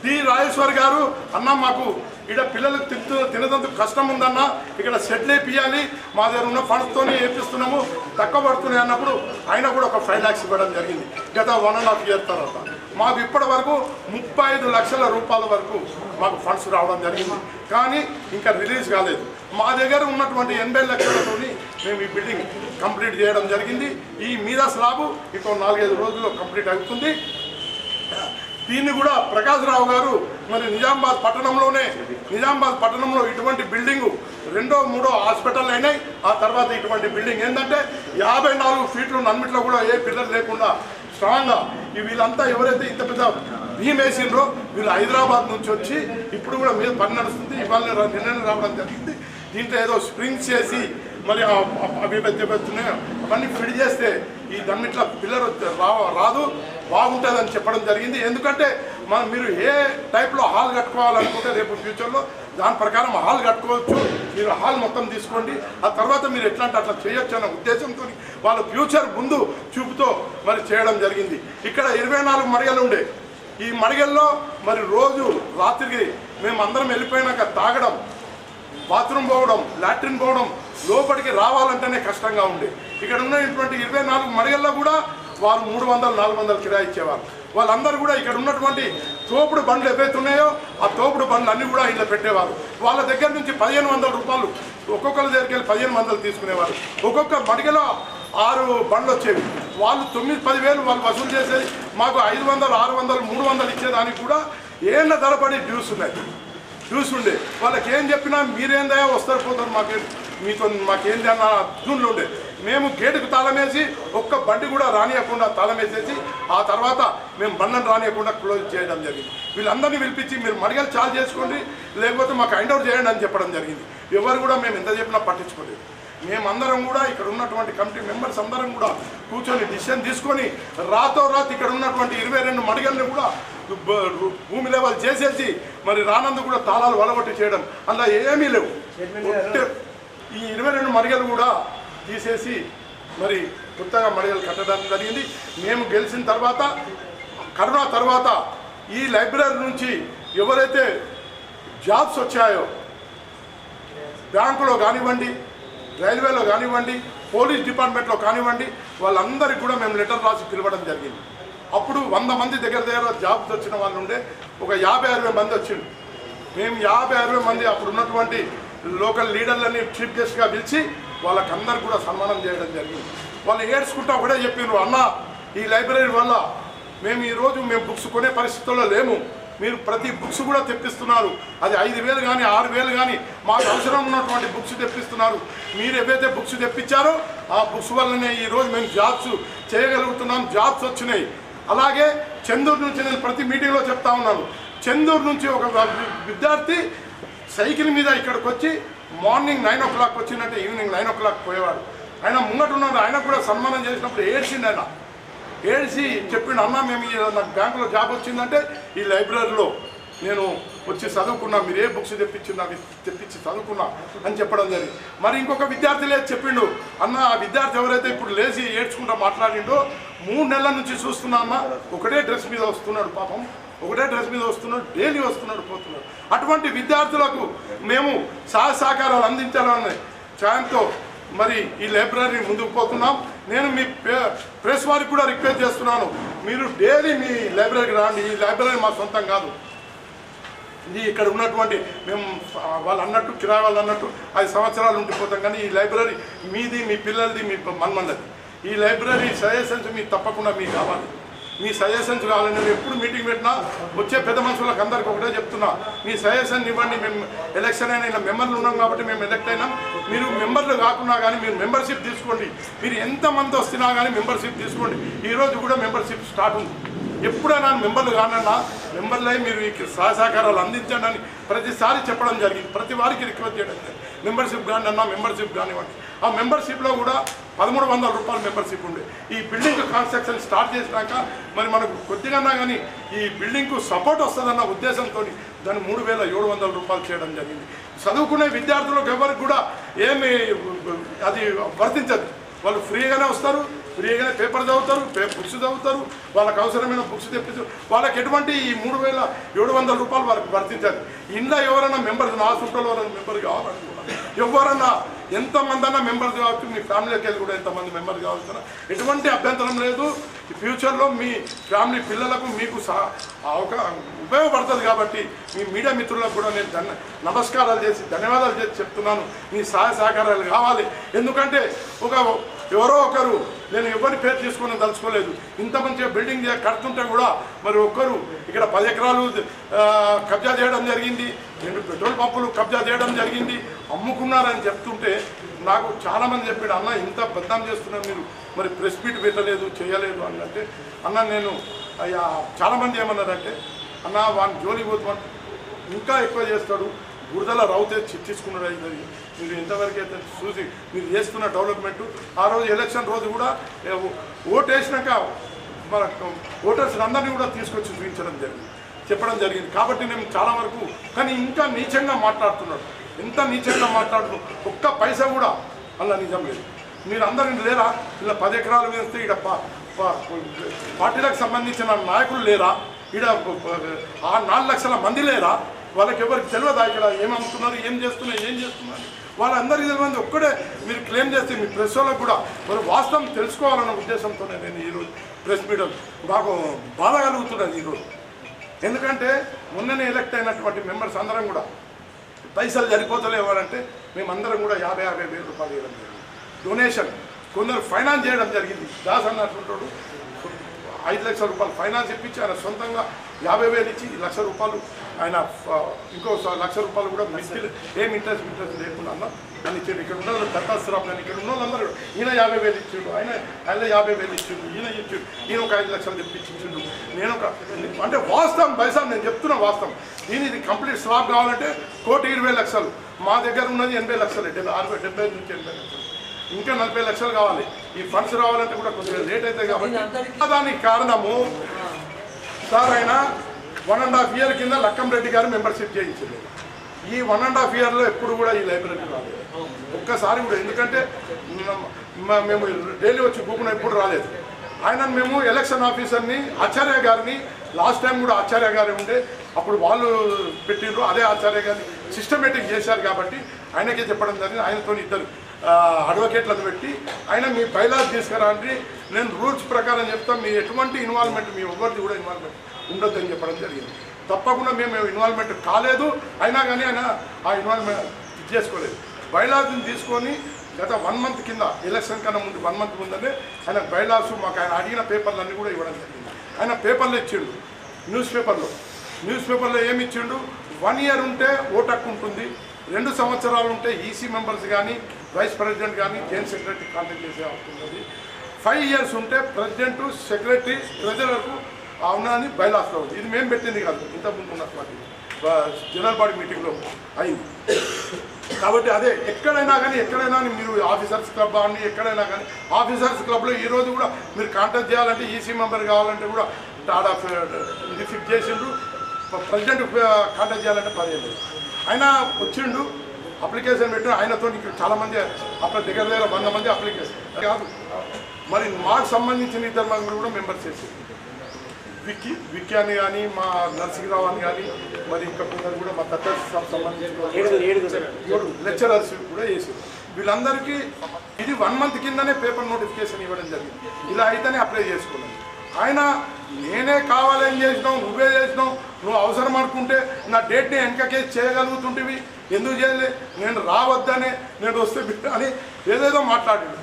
డి రాజేశ్వర్ గారు అన్న మాకు ఇక్కడ పిల్లలకు తినదందుకు కష్టం ఉందన్న, ఇక్కడ సెటిల్ వేపియాలి, మా దగ్గర ఉన్న ఫండ్స్తోనే వేపిస్తున్నాము, తక్కువ పడుతున్నాయి అన్నప్పుడు ఆయన కూడా ఒక 5 lakhs ఇవ్వడం జరిగింది గత 1.5 years తర్వాత. మాకు ఇప్పటి వరకు 35 లక్షల రూపాయల వరకు మాకు ఫండ్స్ రావడం జరిగింది, కానీ ఇంకా రిలీజ్ కాలేదు. మా దగ్గర ఉన్నటువంటి 80 లక్షలతో మేము ఈ బిల్డింగ్ కంప్లీట్ చేయడం జరిగింది. ఈ మీద స్లాబు ఇంకో 4-5 రోజుల్లో కంప్లీట్ అవుతుంది. దీన్ని కూడా ప్రకాష్ రావు గారు మరి నిజామాబాద్ పట్టణంలో ఇటువంటి బిల్డింగు 2వ 3వ హాస్పిటల్ అయినాయి. ఆ తర్వాత ఇటువంటి బిల్డింగ్ ఏంటంటే 54 ఫీట్లు అన్నిట్లో కూడా ఏ పిల్లలు లేకుండా స్ట్రాంగ్గా వీళ్ళంతా ఎవరైతే ఇంత పెద్ద భీమ్ వేసిండ్రో వీళ్ళు హైదరాబాద్ నుంచి వచ్చి ఇప్పుడు కూడా మీద పని నడుస్తుంది. ఇవాళ నిర్ణయం రావడం జరిగింది. దీంట్లో ఏదో స్ప్రింగ్స్ చేసి మరి అవి పెడుతున్నాయి అవన్నీ ఫిడ్ చేస్తే ఈ దన్నిట్లా పిల్లలు రాదు, బాగుంటుందని చెప్పడం జరిగింది. ఎందుకంటే మీరు ఏ టైప్లో హాల్ కట్టుకోవాలనుకుంటే రేపు ఫ్యూచర్లో దాని ప్రకారం హాల్ కట్టుకోవచ్చు. మీరు హాల్ మొత్తం తీసుకోండి, ఆ తర్వాత మీరు ఎట్లాంటి అట్లా చేయొచ్చు అన్న ఉద్దేశంతో వాళ్ళ ఫ్యూచర్ ముందు చూపుతో మరి చేయడం జరిగింది. ఇక్కడ 24 మడిగలు ఉండే. ఈ మడిగల్లో మరి రోజు రాత్రికి మేము అందరం వెళ్ళిపోయినాక తాగడం, బాత్రూమ్ పోవడం, లాట్రిన్ పోవడం, లోపలికి రావాలంటేనే కష్టంగా ఉండే. ఇక్కడ ఉన్నటువంటి 24 మడిగల్లో కూడా వారు 300-400 కిరాయి ఇచ్చేవారు. వాళ్ళందరూ కూడా ఇక్కడ ఉన్నటువంటి తోపుడు బండ్లు ఏవైతే ఉన్నాయో ఆ తోపుడు బండ్లు అన్నీ కూడా ఇంట్లో పెట్టేవారు. వాళ్ళ దగ్గర నుంచి 1500 రూపాయలు ఒక్కొక్కరి దగ్గరికి వెళ్ళి 1500 తీసుకునేవారు. ఒక్కొక్క మడిగలో 6 బండ్లు వచ్చేవి. వాళ్ళు 9-10 వేలు వాళ్ళు వసూలు చేసేది. మాకు 500, 600, 300 ఇచ్చేదానికి కూడా ఏళ్ళ ధరపడి డ్యూస్ ఉండే. వాళ్ళకి ఏం చెప్పినా మీరేందా వస్తారు పోతారు, మాకేంది అన్న జూన్లో ఉండే. మేము గేటుకు తాళం వేసి ఒక్క బండి కూడా రానియకుండా తాళం వేసేసి ఆ తర్వాత మేము బండ్లను రానియకుండా క్లోజ్ చేయడం జరిగింది. వీళ్ళందరినీ పిలిపించి మీరు మడిగలు చాలు చేసుకోండి, లేకపోతే మాకు హైండ్ అవుట్ చేయండి అని చెప్పడం జరిగింది. ఎవరు కూడా మేము ఎంత చెప్పినా పట్టించుకోలేదు. మేమందరం కూడా ఇక్కడ ఉన్నటువంటి కమిటీ మెంబర్స్ అందరం కూడా కూర్చొని డిసిషన్ తీసుకొని రాతోరాత్ ఇక్కడ ఉన్నటువంటి 22 మడిగల్ని కూడా భూమి లెవెల్ చేసేసి మరి రానందు కూడా తాళాలు వలగొట్టి చేయడం అలా ఏమీ లేవు. ఈ 22 మడిగలు కూడా తీసేసి మరి కొత్తగా మడిగలు కట్టడం జరిగింది. మేము గెలిచిన తర్వాత కరోనా తర్వాత ఈ లైబ్రరీ నుంచి ఎవరైతే జాబ్స్ వచ్చాయో బ్యాంకులో కానివ్వండి, రైల్వేలో కానివ్వండి, పోలీస్ డిపార్ట్మెంట్లో కానివ్వండి, వాళ్ళందరికీ కూడా మేము లెటర్ రాసి పిలవడం జరిగింది. అప్పుడు 100 మంది దగ్గర జాబ్స్ వచ్చిన వాళ్ళు ఉండే, ఒక 50-60 మంది వచ్చిండు. మేము 50-60 మంది అప్పుడు ఉన్నటువంటి లోకల్ లీడర్లని చీఫ్ గెస్ట్గా పిలిచి వాళ్ళకందరూ కూడా సన్మానం చేయడం జరిగింది. వాళ్ళు ఏడ్చుకుంటా ఒకటే చెప్పినారు, అన్న ఈ లైబ్రరీ వల్ల మేము ఈరోజు బుక్స్ కొనే పరిస్థితుల్లో లేము, మీరు ప్రతి బుక్స్ కూడా తెప్పిస్తున్నారు, అది 5,000 కానీ 6,000 కానీ మాకు అవసరం ఉన్నటువంటి బుక్స్ తెప్పిస్తున్నారు. మీరు ఏవైతే బుక్స్ తెప్పించారో ఆ బుక్స్ వల్లనే ఈరోజు మేము జాబ్స్ చేయగలుగుతున్నాం, జాబ్స్ వచ్చినాయి. అలాగే చందూరు నుంచి నేను ప్రతి మీటింగ్లో చెప్తా ఉన్నాను, చందూరు నుంచి ఒక విద్యార్థి సైకిల్ మీద ఇక్కడికి వచ్చి మార్నింగ్ 9 o'clock వచ్చిందంటే ఈవినింగ్ 9 o'clock పోయేవాడు. ఆయన ముంగటున్నాడు, ఆయన కూడా సన్మానం చేసినప్పుడు ఏడ్చిండు. ఆయన ఏడ్చి చెప్పిండు, అన్న మేము నాకు బ్యాంకులో జాబ్ వచ్చిందంటే ఈ లైబ్రరీలో నేను వచ్చి చదువుకున్నా, మీరు ఏ బుక్స్ తెప్పించి చదువుకున్నా అని చెప్పడం జరిగింది. మరి ఇంకొక విద్యార్థి లేదు చెప్పిండు, అన్న ఆ విద్యార్థి ఎవరైతే ఇప్పుడు లేచి ఏడ్చుకుంటా మాట్లాడిండో 3 నెలల నుంచి చూస్తున్నా అన్న, ఒకటే డ్రెస్ మీద వస్తున్నాడు, పాపం ఒకటే డ్రెస్ మీద వస్తున్నాడు, డైలీ వస్తున్నాడు పోతున్నాడు. అటువంటి విద్యార్థులకు మేము సహాయ సహకారాలు అందించాలనే ఛాయంతో మరి ఈ లైబ్రరీ ముందుకు పోతున్నాం. నేను మీ ప్రెస్ వారికి కూడా రిక్వెస్ట్ చేస్తున్నాను, మీరు డైలీ మీ లైబ్రరీకి రాండి. ఈ లైబ్రరీ మా సొంతం కాదు, ఇది ఇక్కడ ఉన్నటువంటి మేము వాళ్ళు అన్నట్టు కిరాయి వాళ్ళు అన్నట్టు 5 సంవత్సరాలు ఉండిపోతాం, కానీ ఈ లైబ్రరీ మీది, మీ పిల్లలది, మీ మన్మన్నది. ఈ లైబ్రరీ సజెషన్స్ మీకు తప్పకుండా మీకు కావాలి. మీ సజెషన్స్ కావాలని నేను ఎప్పుడు మీటింగ్ పెట్టినా వచ్చే పెద్ద మనుషులకు అందరికీ ఒకటే చెప్తున్నా, మీ సజెషన్ ఇవ్వండి. మేము ఎలక్షన్ అయినా ఇలా మెంబర్లు ఉన్నాం కాబట్టి మేము ఎలక్ట్ అయినాం. మీరు మెంబర్లు కాకున్నా కానీ మీరు మెంబర్షిప్ తీసుకోండి. మీరు ఎంతమంది వస్తున్నా కానీ మెంబర్షిప్ తీసుకోండి. ఈరోజు కూడా మెంబర్షిప్ స్టార్ట్ ఉంది. ఎప్పుడైనా మెంబర్లు కానన్నా మెంబర్లు అయి మీరు సహాయ సహకారాలు అందించండి అని ప్రతిసారి చెప్పడం జరిగింది. ప్రతి వారికి రిక్వెస్ట్ చేయడం జరిగింది, మెంబర్షిప్ కానన్నా మెంబర్షిప్ కానివ్వండి. ఆ మెంబర్షిప్లో కూడా 1300 రూపాయలు మెంబర్షిప్ ఉండే. ఈ బిల్డింగ్ కన్స్ట్రక్షన్ స్టార్ట్ చేసినాక మరి మనకు కొద్దిగా కానీ ఈ బిల్డింగ్కు సపోర్ట్ వస్తుందన్న ఉద్దేశంతో దాన్ని 3700 రూపాయలు చేయడం జరిగింది. చదువుకునే విద్యార్థులకు ఎవరికి కూడా ఏమి అది వర్తించదు. వాళ్ళు ఫ్రీగానే వస్తారు, ఫ్రీగానే పేపర్ చదువుతారు, బుక్స్ చదువుతారు, వాళ్ళకి అవసరమైన బుక్స్ తెప్పిస్తారు. వాళ్ళకి ఎటువంటి ఈ 3700 రూపాయలు వాళ్ళకి వర్తించాలి. ఇంట్లో ఎవరైనా మెంబర్స్ నా చుట్టూ ఎవరైనా మెంబర్ కావాలనుకున్నారు, ఎవరన్నా ఎంతమంది అన్నా మెంబర్స్ కావచ్చు, మీ ఫ్యామిలీకి వెళ్ళి కూడా ఎంతమంది మెంబర్ కావచ్చు, ఎటువంటి అభ్యంతరం లేదు. ఫ్యూచర్లో మీ ఫ్యామిలీ పిల్లలకు మీకు ఉపయోగపడుతుంది. కాబట్టి మీ మీడియా మిత్రులకు కూడా నేను నమస్కారాలు చేసి ధన్యవాదాలు చేసి చెప్తున్నాను. మీ సహాయ సహకారాలు కావాలి. ఎందుకంటే ఎవరో ఒకరు, నేను ఎవరి పేరు తీసుకొని తలుచుకోలేదు, ఇంత మంచిగా బిల్డింగ్ కడుతుంటే కూడా మరి ఒక్కరు ఇక్కడ 10 ఎకరాలు కబ్జా చేయడం జరిగింది, 2 పెట్రోల్ పంపులు కబ్జా చేయడం జరిగింది, అమ్ముకున్నారని చెప్తుంటే నాకు చాలామంది చెప్పాడు, అన్న ఇంత బద్నాం చేస్తున్నారు మీరు, మరి ప్రెస్ మీట్ పెట్టలేదు చేయలేదు అని అంటే, అన్న నేను చాలామంది ఏమన్నారంటే, అన్న వాడిని జోలికి పోతామంటే ఇంకా ఎక్కువ చేస్తాడు, బురదల రౌతే తీసుకున్నాడు. అది మీరు ఎంతవరకు అయితే చూసి మీరు చేస్తున్న డెవలప్మెంటు. ఆ రోజు ఎలక్షన్ రోజు కూడా ఓటు వేసినాక మన ఓటర్స్ అందరినీ కూడా తీసుకొచ్చి చూపించడం జరిగింది, చెప్పడం జరిగింది. కాబట్టి నేను చాలా వరకు కానీ ఇంకా నీచంగా మాట్లాడుతున్నాడు. ఎంత నీచంగా మాట్లాడుతున్నాడు, ఒక్క పైసా కూడా అలా నిజం లేదు. మీరు అందరినీ లేరా, ఇలా 10 ఎకరాలు వేస్తే ఇక్కడ పార్టీలకు సంబంధించిన నాయకులు లేరా, ఇక్కడ 4 లక్షల మంది లేరా, వాళ్ళకి ఎవరికి తెలియదా ఇక్కడ ఏం అమ్ముతున్నారు, ఏం చేస్తున్నారు వాళ్ళందరికీ తెలియదు. ఒక్కడే మీరు క్లెయిమ్ చేస్తే మీ ప్రెస్ వాళ్ళకు కూడా మరి వాస్తవం తెలుసుకోవాలన్న ఉద్దేశంతోనే నేను ఈరోజు ప్రెస్ మీట్ మాకు బాధ కలుగుతున్నది ఈరోజు. ఎందుకంటే మొన్ననే ఎలక్ట్ అయినటువంటి మెంబర్స్ అందరం కూడా పైసలు సరిపోతలేవారంటే మేమందరం కూడా 50,000 రూపాయలు ఇవ్వడం జరిగింది. డొనేషన్ కొందరు ఫైనాన్స్ చేయడం జరిగింది. దాస్ అన్నటువంటి 5 లక్షల రూపాయలు ఫైనాన్స్ ఇప్పించి ఆయన సొంతంగా 50,000 ఇచ్చి 1,00,000 రూపాయలు ఆయన ఇంకో 1,00,000 రూపాయలు కూడా మిస్కిల్ ఏం ఇంట్రెస్ట్ లేకుండా అన్న అని ఇచ్చాడు. ఇక్కడ ఉన్న దత్తాశ్రామ్ అని ఇక్కడ ఉన్న వాళ్ళందరూ ఈయన 50,000 ఇచ్చిండు, ఆయన 50,000 ఇచ్చిండు, ఈయన ఇచ్చిండు, ఈయన ఒక 5 లక్షలు తెప్పించిండు. నేను అంటే వాస్తవం పైసా నేను చెప్తున్నా వాస్తవం. ఇది కంప్లీట్ స్లాబ్ కావాలంటే 1,20,00,000. మా దగ్గర ఉన్నది 80 లక్షలు, 70 నుంచి 80 లక్షలు. ఇంకా 40 లక్షలు కావాలి. ఈ ఫండ్స్ రావాలంటే కూడా కొద్దిగా లేట్ అవుతాయి. కాబట్టి దానికి కారణము సార్ ఆయన 1.5 year కింద లక్కంరెడ్డి గారు మెంబర్షిప్ చేయించారు. ఈ 1.5 yearలో ఎప్పుడు కూడా ఈ లైబ్రరీ రాలేదు ఒక్కసారి కూడా. ఎందుకంటే మేము డైలీ వచ్చి కూకున్న ఎప్పుడు రాలేదు. ఆయన మేము ఎలక్షన్ ఆఫీసర్ని ఆచార్య గారిని లాస్ట్ టైం కూడా ఆచార్య గారు ఉండే అప్పుడు వాళ్ళు పెట్టిండ్రు, అదే ఆచార్య గారిని సిస్టమేటిక్ చేశారు. కాబట్టి ఆయనకే చెప్పడం జరిగింది. ఆయనతో 2 అడ్వకేట్లను పెట్టి ఆయన మీ బైలాస్ తీసుకురా అంటే నేను రూల్స్ ప్రకారం చెప్తాం, మీ ఎటువంటి ఇన్వాల్వ్మెంట్ మీ ఎవరిది కూడా ఇన్వాల్వ్మెంట్ ఉండొద్దని చెప్పడం జరిగింది. తప్పకుండా మేము ఇన్వాల్వ్మెంట్ కాలేదు, అయినా కానీ ఆయన ఆ ఇన్వాల్వ్మెంట్ చేసుకోలేదు. బైలాస్ని తీసుకొని గత 1 month కింద ఎలక్షన్ కన్నా ముందు 1 month ముందనే ఆయన బైలాస్ మాకు ఆయన అడిగిన పేపర్లన్నీ కూడా ఇవ్వడం జరిగింది. ఆయన పేపర్లు ఇచ్చిండు, న్యూస్ పేపర్లో ఏమి ఇచ్చిండు, 1 year ఉంటే ఓటు హక్కు ఉంటుంది, 2 సంవత్సరాలు ఉంటే ఈసీ మెంబర్స్ కానీ వైస్ ప్రెసిడెంట్ కానీ జైన్ సెక్రటరీ కాంటాక్ట్ చేసే అవుతుంది, 5 years ఉంటే ప్రెసిడెంట్ సెక్రటరీ ట్రెజరర్కు అవునని బైలాస్లో ఉంది. ఇది మేము పెట్టింది కాదు, ఇంతకుముందు ఉన్నటువంటి జనరల్ బాడీ మీటింగ్లో అయింది. కాబట్టి అదే ఎక్కడైనా కానీ మీరు ఆఫీసర్స్ క్లబ్ అని ఎక్కడైనా కానీ ఆఫీసర్స్ క్లబ్లో ఈరోజు కూడా మీరు కాంటాక్ట్ చేయాలంటే ఈసీ మెంబర్ కావాలంటే కూడా టాడా ఇది ఫిక్స్ చేసిండ్రు. ప్రెసిడెంట్ కాంటాక్ట్ చేయాలంటే 15 ఆయన వచ్చిండు, అప్లికేషన్ పెట్టిన ఆయనతో చాలామంది అప్పుడు దగ్గర 100 మంది అప్లికేషన్ కాదు. మరి మాకు సంబంధించిన 2 మంది కూడా మెంబర్స్ చేసింది. విక్కీ అని కానీ మా నరసింహరావు అని కానీ మరి ఇంకా కొందరు కూడా మా దత్తాశ్రామ్ సంబంధించిన 7 లెక్చరర్స్ కూడా చేసారు. వీళ్ళందరికీ ఇది 1 month కిందనే పేపర్ నోటిఫికేషన్ ఇవ్వడం జరిగింది. ఇలా అయితేనే అప్లై చేసుకున్నాను. ఆయన నేనే కావాలని చేసినావు, నువ్వే చేసినావు, నువ్వు అవసరం అనుకుంటే నా డేట్ని వెనకకేసి చేయగలుగుతుంటివి, ఎందుకు చేయలే, నేను రావద్దనే నేను వస్తే అని ఏదేదో మాట్లాడాడు.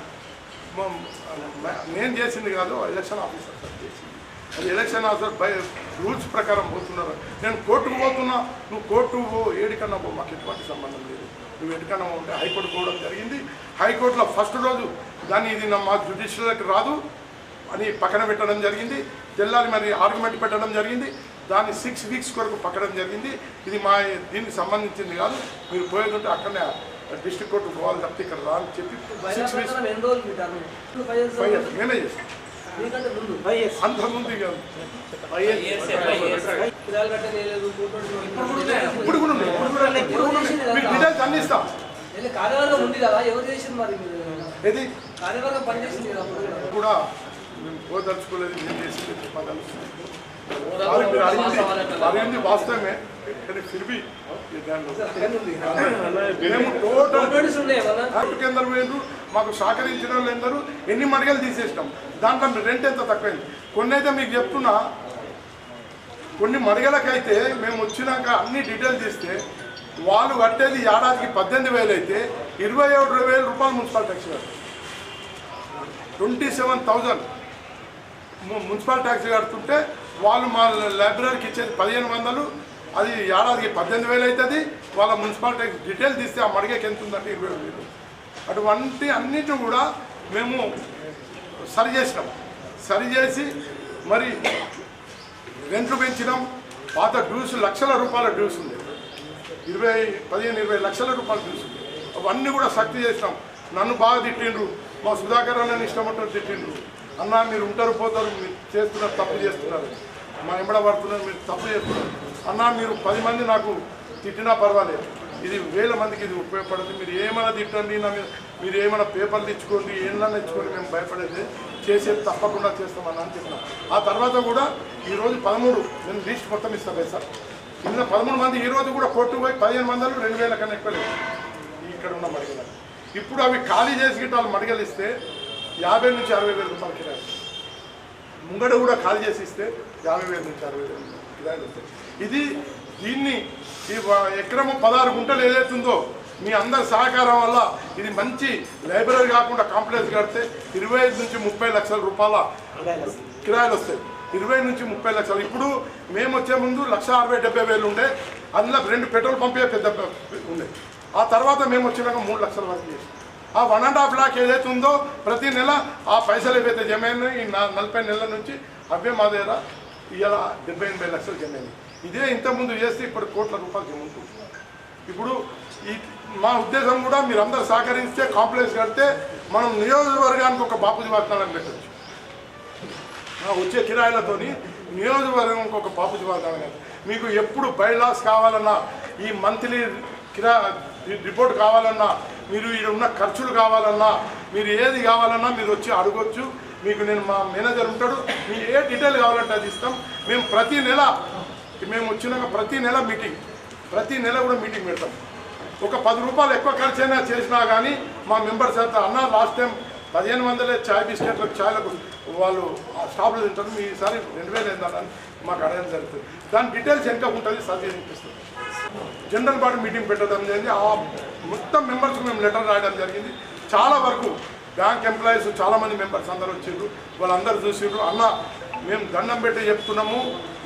నేను చేసింది కాదు, ఎలక్షన్ ఆఫీసర్ చేసింది. అది ఎలక్షన్ ఆఫీసర్ బై రూల్స్ ప్రకారం పోతున్నారు. నేను కోర్టుకు పోతున్నా, నువ్వు కోర్టు ఏడికన్నా పో, మాకు ఎటువంటి సంబంధం లేదు, నువ్వు ఎడికన్నా ఉంటే హైకోర్టు పోవడం జరిగింది. హైకోర్టులో ఫస్ట్ రోజు దాన్ని ఇది మా జ్యుడిషియల్కి రాదు అని పక్కన పెట్టడం జరిగింది. తెల్లారి మరి ఆర్గ్యుమెంట్ పెట్టడం జరిగింది. దాన్ని 6 weeks కొరకు పక్కడం జరిగింది. ఇది మా దీనికి సంబంధించింది కాదు, మీరు పోయేదంటే అక్కడనే డిస్ట్రిక్ట్ కోర్టు పోవాలి తప్పితే ఇక్కడ రా అని చెప్పి 6 weeks నేనే చేస్తాను. అంత ముందు ఇప్పుడు కూడా మీకు డీటెయిల్స్ అన్ని ఇస్తాం. ఏది కూడా మేము పోదలుచుకోలేదు, మేము చేసింది చెప్పగలుగుతాం. అడిగింది వాస్తవమే, కానీ ఫిర్బీ మేము టోటల్ కేంద్రం లేదు. మాకు సహకరించిన వాళ్ళు ఎందరూ ఎన్ని మడిగలు తీసేసినాం, దాంట్లో రెంట్ ఎంత తక్కువైంది. కొన్ని అయితే మీకు చెప్తున్నా, కొన్ని మడిగలకైతే మేము వచ్చినాక అన్ని డీటెయిల్స్ తీస్తే వాళ్ళు కట్టేది ఏడాదికి 18,000 అయితే 27,000 రూపాయలు మున్సిపల్ ట్యాక్స్ కట్టారు. 27,000 మున్సిపల్ ట్యాక్స్ కడుతుంటే వాళ్ళు మా లైబ్రరీకి ఇచ్చేది 1,500, అది ఏడాదికి 18,000 అవుతుంది. వాళ్ళ మున్సిపల్ ట్యాక్స్ డీటెయిల్ తీస్తే ఆ మడిగకి ఎంత ఉందంటే 20,000. అటువంటి అన్నిటిని కూడా మేము సరి చేసినాం. సరి చేసి మరి రెంట్లు పెంచినాం. పాత డ్యూస్ లక్షల రూపాయల డ్యూస్ ఉంది, 15-20 లక్షల రూపాయల డ్యూస్ ఉంది. అవన్నీ కూడా సక్తి చేసినాం. నన్ను బాగా తిట్టిండ్రు, మా సుధాకర్ అన్నని ఇష్టపడ్డారు తిట్టిండ్రు. అన్న మీరు ఉంటారు పోతారు, మీరు చేస్తున్నారు తప్పు చేస్తున్నారు, మా ఎంబడ పడుతున్నారు, మీరు తప్పు చేస్తున్నారు. అన్న మీరు 10 మంది నాకు తిట్టినా పర్వాలేదు, ఇది 1000 మందికి ఇది ఉపయోగపడుతుంది. మీరు ఏమైనా తిట్టండి, మీరు ఏమైనా పేపర్లు ఇచ్చుకోండి, ఏమైనా ఇచ్చుకోండి, మేము భయపడేది చేసేది తప్పకుండా చేస్తామని అని చెప్పినాం. ఆ తర్వాత కూడా ఈరోజు 13 నేను లిస్ట్ మొత్తం ఇస్తాను సార్. కింద 13 మంది ఈరోజు కూడా కోర్టు పోయి 15 మందిలో 2,000 కన్నా ఎక్కువ లేదు ఇక్కడ ఉన్న మడిగలు. ఇప్పుడు అవి ఖాళీ చేసి గిట్టాలు మడిగలు ఇస్తే 50,000 నుంచి 60,000 రూపాయలు కిరాయి. ముంగడ కూడా ఖాళీ చేసి ఇస్తే 50,000 నుంచి 60,000 కిరాయిలు వస్తాయి. దీన్ని ఈ ఎకరము 16 గుంటలు ఏదైతుందో మీ అందరి సహకారం వల్ల ఇది మంచి లైబ్రరీ కాకుండా కాంప్లెక్స్ కడితే 25 నుంచి 30 లక్షల రూపాయల కిరాయిలు వస్తాయి. 20 నుంచి 30 లక్షలు. ఇప్పుడు మేము వచ్చే ముందు 1,60,000-70,000 ఉండే, అందులో 2 పెట్రోల్ పంపే పెద్ద ఉండే. ఆ తర్వాత మేము వచ్చినాక 3 లక్షల వరకు చేసి ఆ 1.5 లాక్ ఏదైతే ఉందో ప్రతి నెల ఆ పైసలు ఏవైతే జమ అయినాయి ఈ 40 నెలల నుంచి అవే మా దగ్గర ఇవాళ 70-80 లక్షలు జమ అయినాయి. ఇదే ఇంతకుముందు చేస్తే ఇప్పుడు కోట్ల రూపాయలు జమ ఉంటుంది. ఇప్పుడు ఈ మా ఉద్దేశం కూడా మీరు అందరూ సహకరిస్తే కాంప్లెక్స్ కడితే మనం నియోజకవర్గానికి ఒక బాపూజీ వాగ్దానాన్ని పెట్టచ్చు. వచ్చే కిరాయిలతోని నియోజకవర్గంకి ఒక బాపూజీ వాగ్దానం. మీకు ఎప్పుడు బైలాస్ కావాలన్నా, ఈ మంత్లీ రిపోర్ట్ కావాలన్నా, మీరు ఇక్కడ ఉన్న ఖర్చులు కావాలన్నా, మీరు ఏది కావాలన్నా మీరు వచ్చి అడగొచ్చు. మీకు నేను మా మేనేజర్ ఉంటాడు, మీరు ఏ డీటెయిల్ కావాలంటే అది ఇస్తాం. మేము ప్రతి నెల మేము వచ్చినాక ప్రతి నెల కూడా మీటింగ్ పెడతాం. ఒక 10 రూపాయలు ఎక్కువ ఖర్చు అయినా చేసినా కానీ మా మెంబర్స్ అయితే అన్న లాస్ట్ టైం 1,500 చాయ్ బిస్కెట్లకు చాయ్లకు వాళ్ళు స్టాప్లో తింటారు, మీ ఈసారి 2,000 అయిందని మాకు అడగడం జరుగుతుంది. దాని డీటెయిల్స్ ఎంత ఉంటుంది సర్వే చూపిస్తుంది. జనరల్ బాడీ మీటింగ్ పెట్టడం జరిగింది. ఆ మొత్తం మెంబర్స్కి మేము లెటర్ రాయడం జరిగింది. చాలా వరకు బ్యాంక్ ఎంప్లాయీస్ చాలామంది మెంబర్స్ అందరూ వచ్చిండ్రు, వాళ్ళందరూ చూసిండ్రు. అన్న మేము దండం పెట్టి చెప్తున్నాము,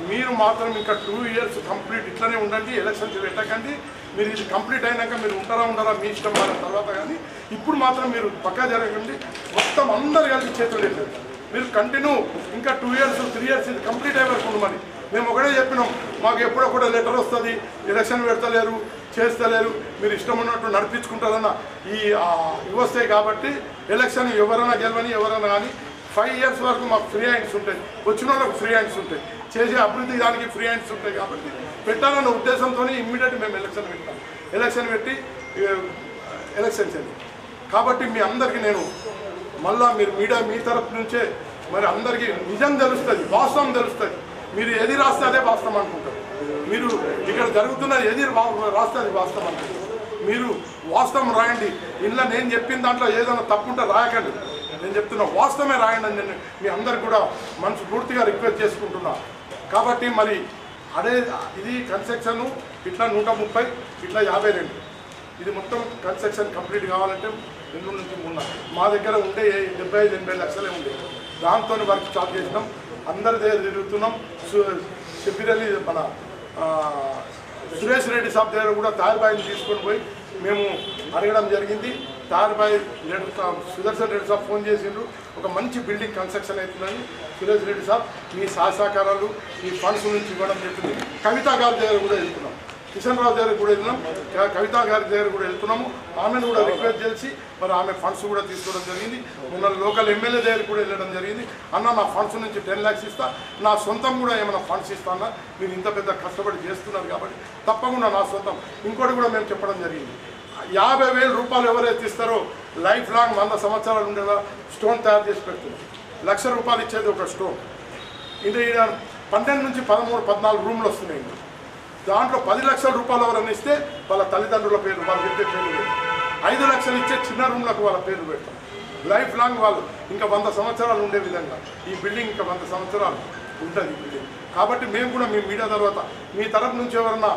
మీరు మాత్రం ఇంకా 2 years కంప్లీట్ ఇట్లనే ఉండండి, ఎలక్షన్స్ పెట్టకండి. మీరు ఇది కంప్లీట్ అయినాక మీరు ఉంటారా మీ ఇష్టం మన తర్వాత, కానీ ఇప్పుడు మాత్రం మీరు పక్కా జరగండి. మొత్తం అందరు కలిసి చేతులు పెట్టారు. మీరు కంటిన్యూ ఇంకా 2 years 3 years ఇది కంప్లీట్ అయ్యే వరకు ఉండమని మేము ఒకటే చెప్పినాం. మాకు ఎప్పుడో కూడా లెటర్ వస్తుంది, ఎలక్షన్ పెడతలేరు, చేస్తలేరు, మీరు ఇష్టం ఉన్నట్టు నడిపించుకుంటారన్న ఇవి వస్తాయి. కాబట్టి ఎలక్షన్ ఎవరైనా గెలవని ఎవరైనా కానీ 5 years వరకు మాకు ఫ్రీ హ్యాండ్స్ ఉంటాయి, వచ్చిన వాళ్ళకు ఫ్రీ హ్యాండ్స్ ఉంటాయి, చేసే అభివృద్ధి దానికి ఫ్రీ హ్యాండ్స్ ఉంటాయి. కాబట్టి పెట్టాలన్న ఉద్దేశంతో ఇమ్మీడియట్ మేము ఎలక్షన్ పెట్టి ఎలక్షన్స్ అయ్యి. కాబట్టి మీ అందరికీ నేను మళ్ళా మీరు మీడియా మీ తరఫు నుంచే మరి అందరికీ నిజం తెలుస్తుంది, వాస్తవం తెలుస్తుంది. మీరు ఏది రాస్తే అదే వాస్తవం అనుకుంటారు. మీరు ఇక్కడ జరుగుతున్నది ఏది రాస్తే అది వాస్తవం అనుకుంటారు. మీరు వాస్తవం రాయండి. ఇంట్లో నేను చెప్పిన దాంట్లో ఏదైనా తప్పుంటే రాయకండి. నేను చెప్తున్నా వాస్తవమే రాయండి అని నేను మీ అందరికి కూడా మనసు పూర్తిగా రిక్వెస్ట్ చేసుకుంటున్నా. కాబట్టి మరి ఇది కన్స్ట్రక్షన్ ఇట్లా 130 ఇట్లా 52 ఇది మొత్తం కన్స్ట్రక్షన్ కంప్లీట్ కావాలంటే 2 నుంచి 3 మా దగ్గర ఉండే 75-80 లక్షలే ఉండే. దాంతో వర్క్ స్టార్ట్ చేసినాం. అందరి దగ్గర తిరుగుతున్నాం. చెప్పిరని మన సురేష్ రెడ్డి సాబ్ దగ్గర కూడా తార్బాయిని తీసుకొని పోయి మేము అడగడం జరిగింది. తార్బాయి సుదర్శన్ రెడ్డి సాబ్ ఫోన్ చేసిండ్రు, ఒక మంచి బిల్డింగ్ కన్స్ట్రక్షన్ అవుతుందని. సురేష్ రెడ్డి సాబ్ మీ సహకారాలు మీ ఫండ్స్ నుంచి ఇవ్వడం చెప్పింది. కవితా గారి దగ్గర కూడా వెళ్తున్నాం. కిషన్ రావు దగ్గర కూడా వెళ్ళినాం, కవిత గారి దగ్గర కూడా వెళ్తున్నాము. ఆమెను కూడా రిక్వెస్ట్ చేసి మరి ఆమె ఫండ్స్ కూడా తీసుకోవడం జరిగింది. మొన్న లోకల్ ఎమ్మెల్యే దగ్గర కూడా వెళ్ళడం జరిగింది. అన్న నా ఫండ్స్ నుంచి 10 lakhs ఇస్తా, నా సొంతం కూడా ఏమైనా ఫండ్స్ ఇస్తానా, మీరు ఇంత పెద్ద కష్టపడి చేస్తున్నారు కాబట్టి తప్పకుండా నా సొంతం. ఇంకోటి కూడా మేము చెప్పడం జరిగింది, 50,000 రూపాయలు ఎవరైతే ఇస్తారో లైఫ్ లాంగ్ 100 సంవత్సరాలు ఉండేలా స్టోన్ తయారు చేసి పెడుతుంది. 1,00,000 రూపాయలు ఇచ్చేది ఒక స్టోన్. ఇది 12 నుంచి 13, 14 రూమ్లు వస్తున్నాయి. దాంట్లో 10 లక్షల రూపాయలు ఎవరైనా ఇస్తే వాళ్ళ తల్లిదండ్రుల పేరు, వాళ్ళు పెట్టే పేరు పెడతారు. 5 లక్షలు ఇచ్చే చిన్న రూమ్లకు వాళ్ళ పేరు పెడతారు. లైఫ్ లాంగ్ వాళ్ళు ఇంకా 100 సంవత్సరాలు ఉండే విధంగా ఈ బిల్డింగ్ ఇంకా 100 సంవత్సరాలు ఉంటుంది ఈ బిల్డింగ్. కాబట్టి మేము కూడా మీ మీడియా తర్వాత మీ తరఫు నుంచి ఎవరన్నా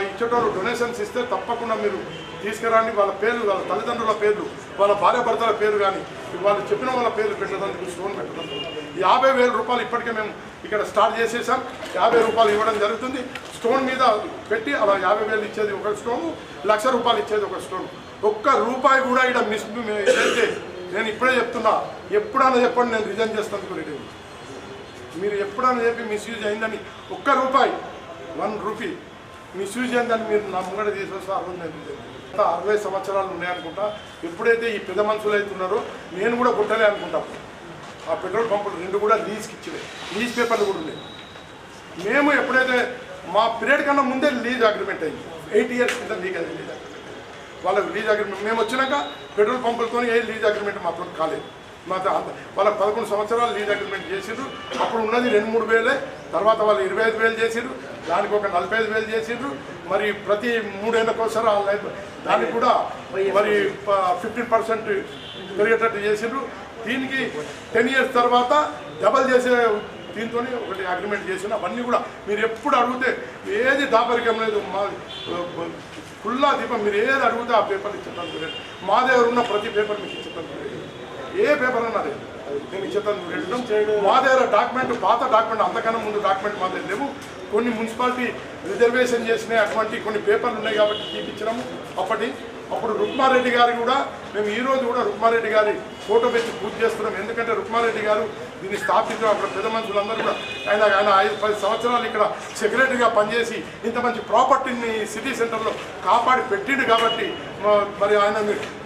ఇచ్చేటోళ్ళు డొనేషన్స్ ఇస్తే తప్పకుండా మీరు తీసుకురండి. వాళ్ళ పేర్లు, వాళ్ళ తల్లిదండ్రుల పేర్లు, వాళ్ళ భార్య భర్తల పేరు కానీ వాళ్ళు చెప్పిన వాళ్ళ పేర్లు పెట్టడానికి స్టోన్ పెట్టడానికి 50,000 రూపాయలు ఇప్పటికే మేము ఇక్కడ స్టార్ట్ చేసేసాం. 50 రూపాయలు ఇవ్వడం జరుగుతుంది. స్టోన్ మీద పెట్టి అలా 50,000 ఇచ్చేది ఒక స్టోను, 1,00,000 రూపాయలు ఇచ్చేది ఒక స్టోన్. ఒక్క రూపాయి కూడా ఇక్కడ ఏదైతే నేను ఇప్పుడే చెప్తున్నా, ఎప్పుడైనా చెప్పండి నేను రిజైన్ చేస్తాను రెడీ. మీరు ఎప్పుడైనా చెప్పి మిస్యూజ్ అయిందని ఒక్క రూపాయి 1 రూపీ మిస్యూజ్ అయిందని మీరు నా ముంగడ తీసుకొస్తే 60 సంవత్సరాలు ఉన్నాయనుకుంటా. ఎప్పుడైతే ఈ పెద్ద మనుషులు అవుతున్నారో నేను కూడా కొట్టలే అనుకుంటాను. ఆ పెట్రోల్ పంపులు 2 కూడా లీజ్కి ఇచ్చినాయి, లీజ్ పేపర్లు కూడా ఉన్నాయి. మేము ఎప్పుడైతే మా పీరియడ్ కన్నా ముందే లీజ్ అగ్రిమెంట్ అయింది, 8 years కింద లీజ్ అగ్రిమెంట్. వాళ్ళకి లీజ్ అగ్రిమెంట్ మేము వచ్చినాక పెట్రోల్ పంపులతో ఏ లీజ్ అగ్రిమెంట్ మాత్రం కాలేదు. వాళ్ళకి 11 సంవత్సరాలు లీజ్ అగ్రిమెంట్ చేసిండ్రు. అప్పుడు ఉన్నది 2-3 వేలే. తర్వాత వాళ్ళు 25,000 చేసిండ్రు, దానికి ఒక 45,000 చేసిండ్రు. మరి ప్రతి 3 ఏళ్ళకోసారి దానికి కూడా మరి 15% పెరిగేటట్టు చేసిండ్రు. దీనికి 10 years తర్వాత డబల్ చేసే దీంతో ఒకటి అగ్రిమెంట్ చేసిన. అవన్నీ కూడా మీరు ఎప్పుడు అడిగితే ఏది దాపరికం లేదు, మా ఫుల్లా దీపం. మీరు ఏది అడిగితే ఆ పేపర్లు ఇచ్చేస్తాను. మా దగ్గర ఉన్న ప్రతి పేపర్ మీకు ఇచ్చేస్తాను. ఏ పేపర్ అన్నది నేను ఇచ్చేస్తాను వెళ్ళడం. మా దగ్గర డాక్యుమెంట్, పాత డాక్యుమెంట్, అంతకన్నా ముందు డాక్యుమెంట్ మా దగ్గర లేవు. కొన్ని మున్సిపాలిటీ రిజర్వేషన్ చేసినాయి, అటువంటి కొన్ని పేపర్లు ఉన్నాయి కాబట్టి తీపిచ్చినాము. అప్పుడు రుక్మారెడ్డి గారు కూడా మేము ఈరోజు కూడా రుక్మారెడ్డి గారి ఫోటో పెట్టి పూజ చేస్తున్నాం. ఎందుకంటే రుక్మారెడ్డి గారు దీన్ని స్థాపించడం, అక్కడ పెద్ద మనుషులందరూ కూడా ఆయన 5-10 సంవత్సరాలు ఇక్కడ సెక్రటరీగా పనిచేసి ఇంత మంచి ప్రాపర్టీని సిటీ సెంటర్లో కాపాడి పెట్టిండు. కాబట్టి మరి ఆయన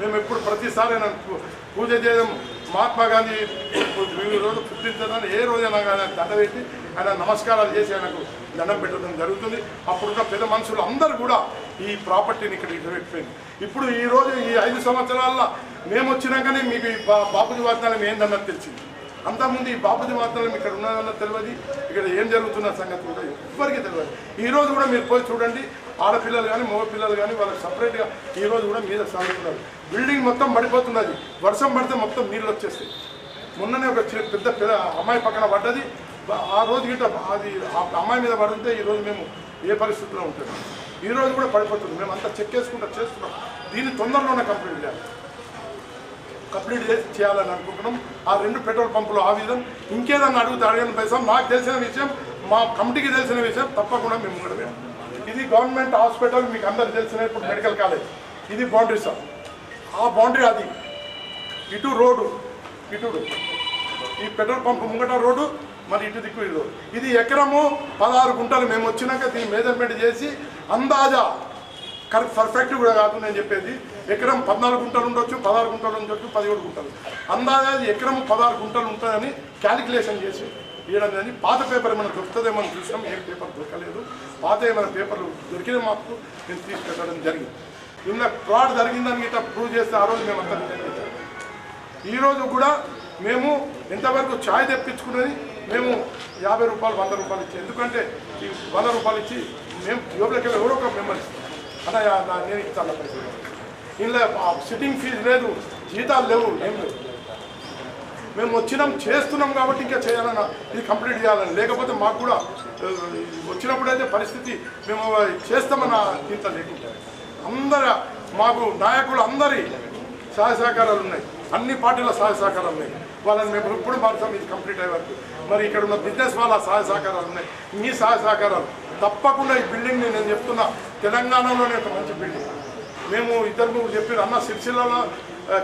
మేము ఎప్పుడు ప్రతిసారి ఆయన పూజ చేయడం, మహాత్మా గాంధీ రోజు పుట్టించదని ఏ రోజైనా కానీ దండ పెట్టి ఆయన నమస్కారాలు చేసి ఆయనకు దండం పెట్టడం జరుగుతుంది. అప్పుడున్న పెద్ద మనుషులు అందరూ కూడా ఈ ప్రాపర్టీని ఇక్కడ పెట్టిపోయింది. ఇప్పుడు ఈరోజు ఈ 5 సంవత్సరాల్లో మేము వచ్చినాకనే మీకు ఈ బాపూజీ వాగ్దానం ఏందన్నది తెలిసింది. అంతకుముందు ఈ బాపూజీ వాగ్దానం ఇక్కడ ఉన్నదన్నది తెలియదు, ఇక్కడ ఏం జరుగుతున్న సంగతి కూడా ఎవరికి తెలియదు. ఈరోజు కూడా మీరు పోయి చూడండి, ఆడపిల్లలు కానీ మగ పిల్లలు కానీ వాళ్ళకి సపరేట్గా ఈరోజు కూడా మీద సాగుతున్నారు. బిల్డింగ్ మొత్తం పడిపోతున్నది, వర్షం పడితే మొత్తం నీళ్ళు వచ్చేస్తాయి. మొన్ననే ఒక పెద్ద అమ్మాయి పక్కన పడ్డది. ఆ రోజు గిట్ట అది అమ్మాయి మీద పడితే ఈరోజు మేము ఏ పరిస్థితిలో ఉంటుంది. ఈరోజు కూడా పడిపోతుంది. మేము అంతా చెక్ చేసుకుంటూ చేస్తున్నాం. దీన్ని తొందరలోనే కంప్లీట్ చేయాలని అనుకుంటున్నాం. ఆ 2 పెట్రోల్ పంపులు ఆ విధం ఇంకేదన్నా అడగని పైసా నాకు తెలిసిన విషయం, మా కమిటీకి తెలిసిన విషయం తప్పకుండా మేము ముంగడమే. ఇది గవర్నమెంట్ హాస్పిటల్, మీకు అందరికి తెలిసిన ఇప్పుడు మెడికల్ కాలేజ్. ఇది బౌండరీ సార్, ఆ బౌండరీ అది. ఇటు రోడ్డు, ఇటు ఈ పెట్రోల్ పంపు ముంగట రోడ్డు, మరి ఇటు దిక్కు ఈ రోడ్డు. ఇది ఎకరము 16 గుంటలు. మేము వచ్చినాక దీన్ని మెజర్మెంట్ చేసి అందాజా కరెక్ట్ పర్ఫెక్ట్ కూడా కాదు నేను చెప్పేది. ఎకరం 14 గుంటలు ఉండొచ్చు, 16 గుంటలు ఉండొచ్చు, 17 గుంటలు. అందాజా ఎకరం 16 గుంటలు ఉంటుందని క్యాలిక్యులేషన్ చేసి ఇవ్వడం జరిగింది. పాత పేపర్ ఏమైనా దొరుకుతుందేమో చూసినాం, ఏం పేపర్ దొరకలేదు. పాత ఏమైనా పేపర్లు దొరికిన మాకు నేను తీసుకెళ్ళడం జరిగింది. ఇలా ఫ్రాడ్ జరిగిందని ఇట్లా ప్రూవ్ చేస్తే ఆ రోజు మేము అంతా చేశాం. ఈరోజు కూడా మేము ఎంతవరకు ఛాయ్ తెప్పించుకునేది మేము 50 రూపాయలు 100 రూపాయలు ఇచ్చి, ఎందుకంటే ఈ 100 రూపాయలు ఇచ్చి మేము యోగులకి ఎవరో ఒక మెంబర్ ఇస్తాం అన్న, నేను ఇస్తాను పైసలు. ఇందులో సిట్టింగ్ ఫీజు లేదు, జీతాలు లేవు, ఏం లేవు. మేము వచ్చినాం చేస్తున్నాం కాబట్టి ఇంకా చేయాలన్నా ఇది కంప్లీట్ చేయాలని. లేకపోతే మాకు కూడా వచ్చినప్పుడైతే పరిస్థితి మేము చేస్తామన్న దీంతో లేకుండా అందరూ మాకు నాయకులు అందరి సహాయ సహకారాలు ఉన్నాయి, అన్ని పార్టీల సహాయ సహకారాలు ఉన్నాయి. వాళ్ళని మేము ఎప్పుడు మారుతాం ఇది కంప్లీట్ అయ్యే వరకు. మరి ఇక్కడ ఉన్న బిజినెస్ వాళ్ళ సహాయ సహకారాలు ఉన్నాయి, మీ సహాయ సహకారాలు తప్పకుండా. ఈ బిల్డింగ్ని నేను చెప్తున్నా, తెలంగాణలోనే ఒక మంచి బిల్డింగ్. మేము ఇద్దరు ముగ్గురు చెప్పారు అన్న, సిరిసిల్లలో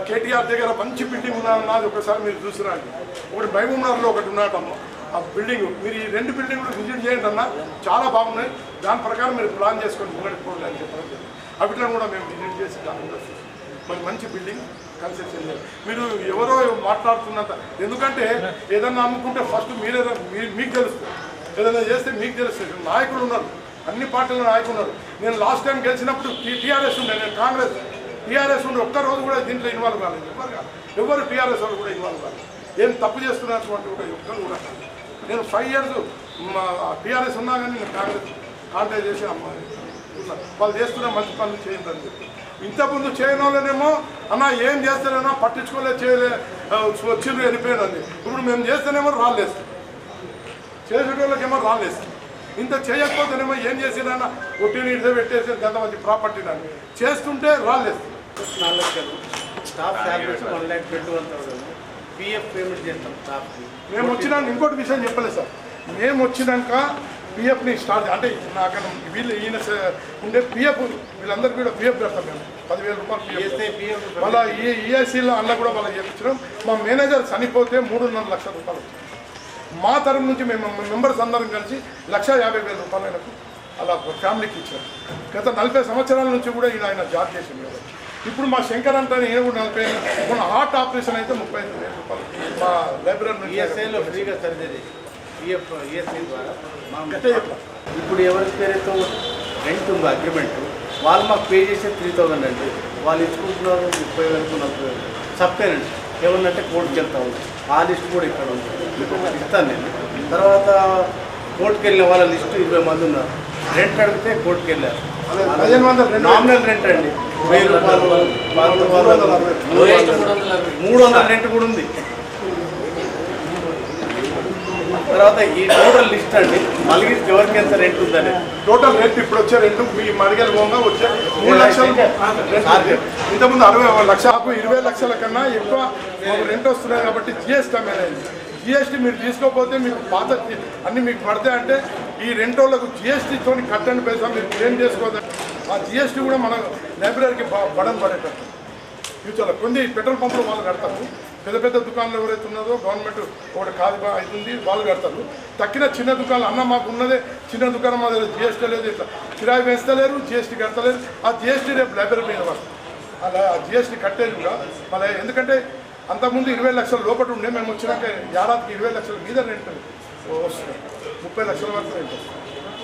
కేటీఆర్ దగ్గర మంచి బిల్డింగ్ ఉన్నది, ఒకసారి మీరు చూసిరండి. ఒకటి మహబూబ్నగర్లో ఒకటి ఉన్నట్టమ్మ, ఆ బిల్డింగ్ మీరు ఈ 2 బిల్డింగ్లు విజిట్ చేయండి అన్న, చాలా బాగున్నాయి. దాని ప్రకారం మీరు ప్లాన్ చేసుకొని ముంగడి పోండి అని చెప్పడం జరిగింది. అవిట్లను కూడా మేము విజిట్ చేసి దాని కూడా మరి మంచి బిల్డింగ్ కన్స్ట్రక్షన్ చేయాలి. మీరు ఎవరో మాట్లాడుతున్నంత, ఎందుకంటే ఏదన్నా అమ్ముకుంటే ఫస్ట్ మీకు తెలుస్తుంది, ఏదైనా చేస్తే మీకు తెలుస్తుంది. నాయకులు ఉన్నారు, అన్ని పార్టీల నాయకులు ఉన్నారు. నేను లాస్ట్ టైం గెలిచినప్పుడు టీఆర్ఎస్ ఉండే, నేను కాంగ్రెస్. టీఆర్ఎస్ ఉండి ఒక్కరోజు కూడా దీంట్లో ఇన్వాల్వ్ కాలేదు. ఎవరు టీఆర్ఎస్ వాళ్ళు కూడా ఇన్వాల్వ్ కాలేదు. ఏం తప్పు చేస్తున్నటువంటి కూడా ఒక్కరు కూడా. నేను 5 years టీఆర్ఎస్ ఉన్నా కానీ నేను కాంగ్రెస్ కాంటాక్ట్ చేసి వాళ్ళు చేస్తున్న మంచి పనులు చేయండి అని చెప్పి. ఇంతకుముందు చేయని వాళ్ళనేమో అన్న ఏం చేస్తారేమో పట్టించుకోలేదు, వచ్చిండ్రు వెళ్ళిపోయానండి. ఇప్పుడు మేము చేస్తేనేమో రాళ్ళేస్తాం, చేసేటోళ్ళకేమో రాళ్ళేస్తాం. ఇంత చేయకపోతేనేమో ఏం చేసినా ఒట్టి నీటితో పెట్టేసి గంత మంచి ప్రాపర్టీ అని చేస్తుంటే రాళ్ళేస్తాం. 4 లక్షలు స్టాఫ్ శాలరీస్ 1,21,000 పిఎఫ్ పేమెంట్ చేస్తాం స్టాఫ్కి. మేము వచ్చినా ఇంకోటి విషయం చెప్పలేదు సార్, మేము వచ్చినాక పిఎఫ్ని స్టార్ట్ అంటే నాకు వీళ్ళు ఈయన ఉండే పిఎఫ్ వీళ్ళందరికీ కూడా పిఎఫ్ పెడతాం మేము 10,000 రూపాయలు పిఎఫ్. మళ్ళీ ఈఎస్సీలో అన్న కూడా వాళ్ళు చేయించడం. మా మేనేజర్ చనిపోతే 3.5 లక్షల రూపాయలు వచ్చింది. మా తరఫు నుంచి మేము మెంబర్స్ అందరం కలిసి 1,50,000 రూపాయలకు అలా ఫ్యామిలీకి ఇచ్చారు. గత 40 సంవత్సరాల నుంచి కూడా ఆయన జాబ్ చేసింది. ఇప్పుడు మా శంకర్ అంటే ఈయన కూడా 40 మన హార్ట్ ఆపరేషన్ అయితే 35,000 రూపాయలు మా లైబ్రరీ నుంచి ఈఎస్ఐలో ఫ్రీగా సర్జరీ పిఎఫ్ ఈఎస్ఐ ద్వారా ఇప్పుడు ఎవరి పేరుతో రెంట్ ఉందో అగ్రిమెంట్ వాళ్ళు మాకు పే చేసే 3,000 అండి. వాళ్ళు ఇచ్చుకుంటున్నారు 30,000 నాకు సబ్టెనెంట్ ఏమన్నంటే కోర్టుకి వెళ్తా ఉంది. ఆ లిస్ట్ కూడా ఇక్కడ ఉంది, మీకు ఇస్తాను నేను. తర్వాత కోర్టుకి వెళ్ళిన వాళ్ళ లిస్టు 20 మంది ఉన్నారు. రెంట్ అడిగితే కోర్టుకి వెళ్ళారు. నామినల్ రెంట్ అండి 1,000 రూపాయలు, 300 రెంట్ కూడా ఉంది. తర్వాత ఈ టోటల్ లిస్ట్ అండి మళ్ళీ ఎవరికి ఎంత రెంట్ ఉందని టోటల్ రెంట్ ఇప్పుడు వచ్చే రెంట్ మీ మడిగల పోగా వచ్చే 3 లక్షలు. ఇంతకుముందు 60 లక్షలకు 20 లక్షల కన్నా ఎక్కువ రెంట్ వస్తున్నాయి కాబట్టి జిఎస్టీ అనేది. జిఎస్టీ మీరు తీసుకోకపోతే మీకు పాత అన్నీ మీకు పడతాయంటే ఈ రెంట్ వాళ్ళకు జిఎస్టీతో కట్టండి పైసా మీరు క్లెయిమ్ చేసుకోవద్దు. ఆ జిఎస్టీ కూడా మన లైబ్రరీకి బడన్ పడేటట్టు ఫ్యూచర్లో కొన్ని పెట్రోల్ పంపులు వాళ్ళు కడతారు. పెద్ద పెద్ద దుకాణాలు ఎవరైతే ఉన్నదో గవర్నమెంట్ ఒకటి కాదు అవుతుంది వాళ్ళు కడతారు. తక్కిన చిన్న దుకాణాలు అన్న మాకు ఉన్నదే చిన్న దుకాణం మా దగ్గర జిఎస్టీ లేదు, ఇట్లా కిరాయి వేస్తలేరు, జిఎస్టీ కడతలేరు. ఆ జిఎస్టీ రేపు లైబ్రరీ మీద వస్తుంది. అలా ఆ జిఎస్టీ కట్టేది కూడా మళ్ళీ ఎందుకంటే అంతకుముందు 20 లక్షల లోపల ఉండే, మేము వచ్చినాక ఏడాదికి 20 లక్షల మీద రెంట్ వస్తుంది, 30 లక్షల వరకు రెంట్ వస్తుంది.